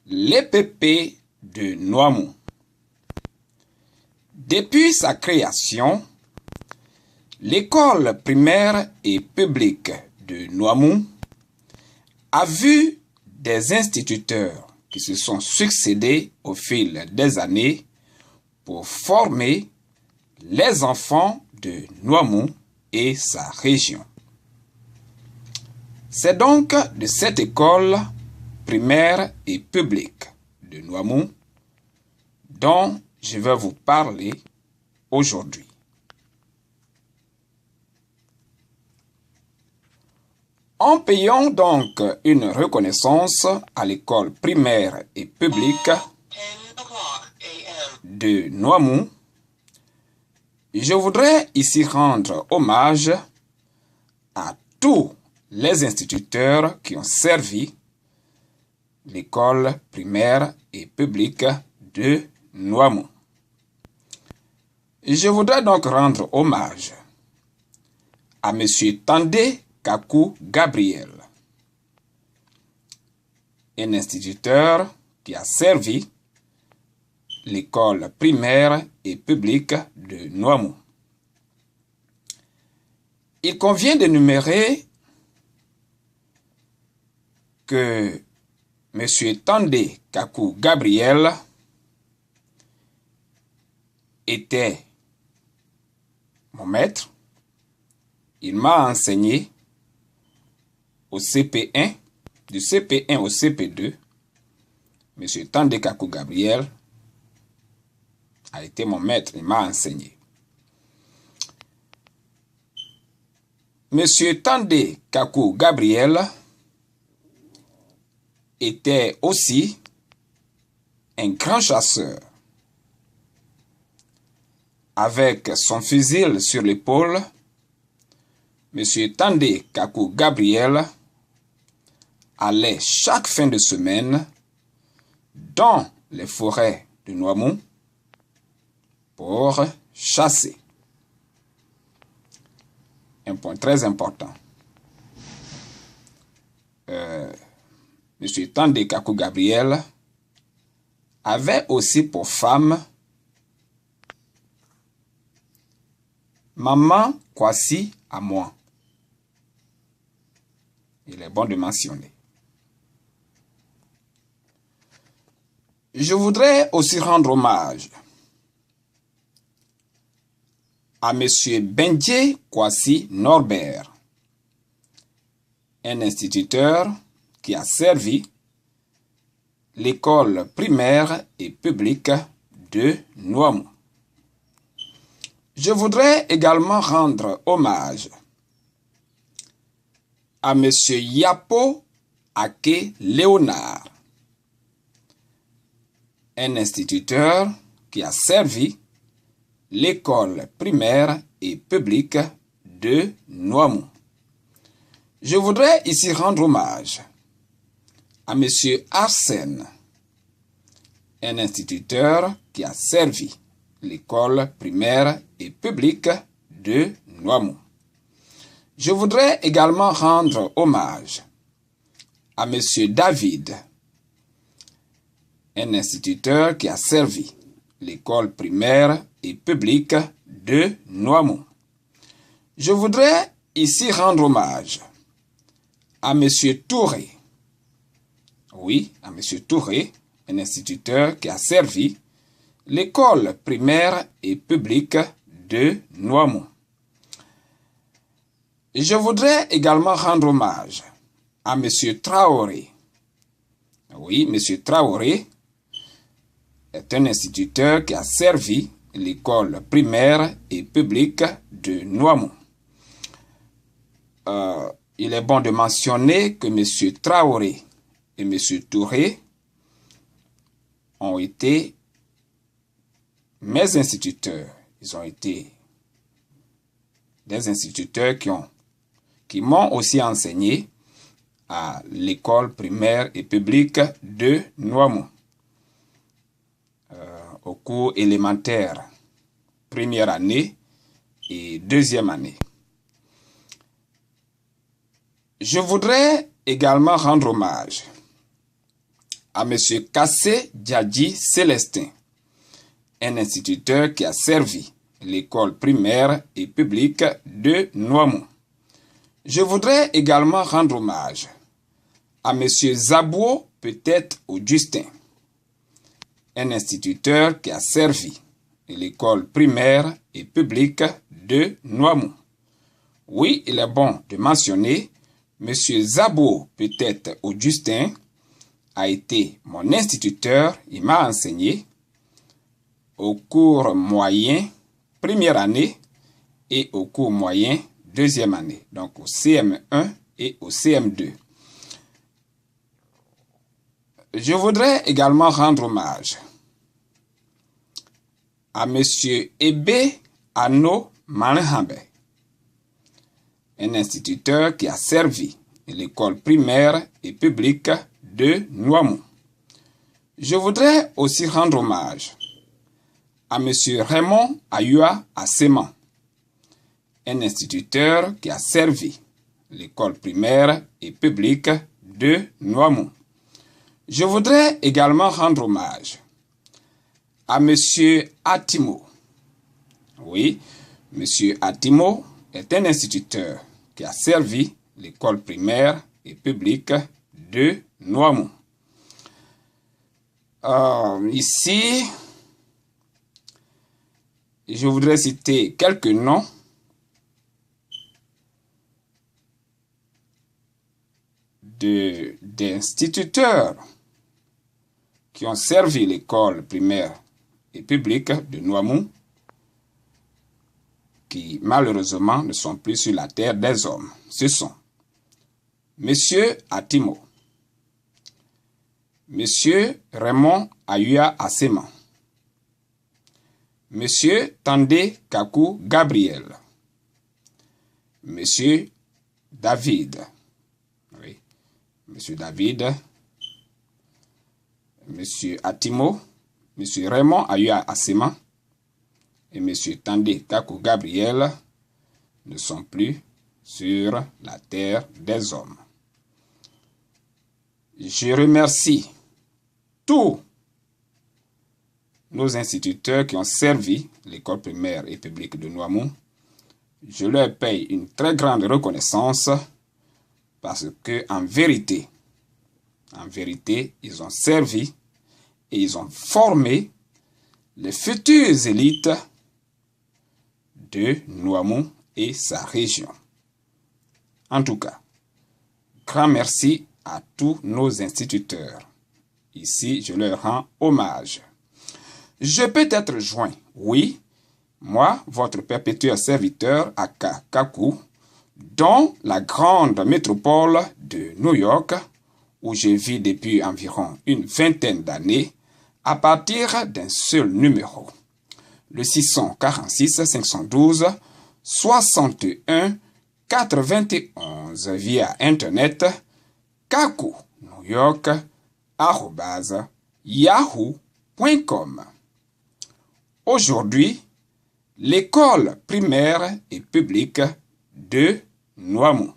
L'EPP de Noamou. Depuis sa création, l'école primaire et publique de Noamou a vu des instituteurs qui se sont succédés au fil des années pour former les enfants de Noamou et sa région. C'est donc de cette école primaire et publique de Noamou dont je vais vous parler aujourd'hui. En payant donc une reconnaissance à l'école primaire et publique de Noamou, je voudrais ici rendre hommage à tous les instituteurs qui ont servi l'école primaire et publique de Noamou. Je voudrais donc rendre hommage à M. Tandé Kakou Gabriel, un instituteur qui a servi l'école primaire et publique de Noamou. Il convient d'énumérer que M. Tandé Kakou Gabriel était mon maître. Il m'a enseigné au CP1, du CP1 au CP2. M. Tandé Kakou Gabriel a été mon maître, il m'a enseigné. M. Tandé Kakou Gabriel était aussi un grand chasseur. Avec son fusil sur l'épaule, M. Tandé Kakou Gabriel allait chaque fin de semaine dans les forêts de Noamou pour chasser. Un point très important. M. Tandé Kakou Gabriel avait aussi pour femme Maman Kwasi Amouan. Il est bon de mentionner. Je voudrais aussi rendre hommage à M. Bendié Kwasi Norbert, un instituteur qui a servi l'école primaire et publique de Noamou. Je voudrais également rendre hommage à M. Yapo Ake Léonard, un instituteur qui a servi l'école primaire et publique de Noamou. Je voudrais ici rendre hommage à M. Arsène, un instituteur qui a servi l'école primaire et publique de Noamou. Je voudrais également rendre hommage à M. David, un instituteur qui a servi l'école primaire et publique de Noamou. Je voudrais ici rendre hommage à M. Touré. Oui, à M. Touré, un instituteur qui a servi l'école primaire et publique de Noamou. Je voudrais également rendre hommage à M. Traoré. Oui, M. Traoré est un instituteur qui a servi l'école primaire et publique de Noamou. Il est bon de mentionner que M. Traoré et M. Touré ont été mes instituteurs. Ils ont été des instituteurs qui m'ont aussi enseigné à l'école primaire et publique de Noamou. Au cours élémentaire, première année et deuxième année. Je voudrais également rendre hommage à M. Kassé Djadji Célestin, un instituteur qui a servi l'école primaire et publique de Noamou. Je voudrais également rendre hommage à M. Zabou peut-être Augustin, un instituteur qui a servi l'école primaire et publique de Noamou. Oui, il est bon de mentionner M. Zabou peut-être Augustin a été mon instituteur, il m'a enseigné au cours moyen première année et au cours moyen deuxième année, donc au CM1 et au CM2. Je voudrais également rendre hommage à M. Ebe Ano Manhambe, un instituteur qui a servi l'école primaire et publique de Noamou. Je voudrais aussi rendre hommage à M. Raymond Ayua Asseman, un instituteur qui a servi l'école primaire et publique de Noamou. Je voudrais également rendre hommage à M. Atimo. Oui, M. Atimo est un instituteur qui a servi l'école primaire et publique de Noamou. Ici, je voudrais citer quelques noms d'instituteurs qui ont servi l'école primaire et publique de Noamou, qui malheureusement ne sont plus sur la terre des hommes. Ce sont M. Atimo, M. Raymond Ayua Asseman, M. Tandé Kakou Gabriel, M. David, oui, M. David, M. Atimo, M. Raymond Ayua Asseman et M. Tandé Kakou Gabriel ne sont plus sur la terre des hommes. Je remercie tous nos instituteurs qui ont servi l'école primaire et publique de Noamou. Je leur paye une très grande reconnaissance parce que, en vérité, ils ont servi et ils ont formé les futures élites de Noamou et sa région. En tout cas, grand merci à tous nos instituteurs. Ici, je leur rends hommage. Je peux être joint, oui, moi, votre perpétuel serviteur à Kakou, dans la grande métropole de New York, où je vis depuis environ une vingtaine d'années, à partir d'un seul numéro, le 646 512 61 91 via Internet, Kakou, New York, @yahoo.com. Aujourd'hui, l'école primaire et publique de Noamou.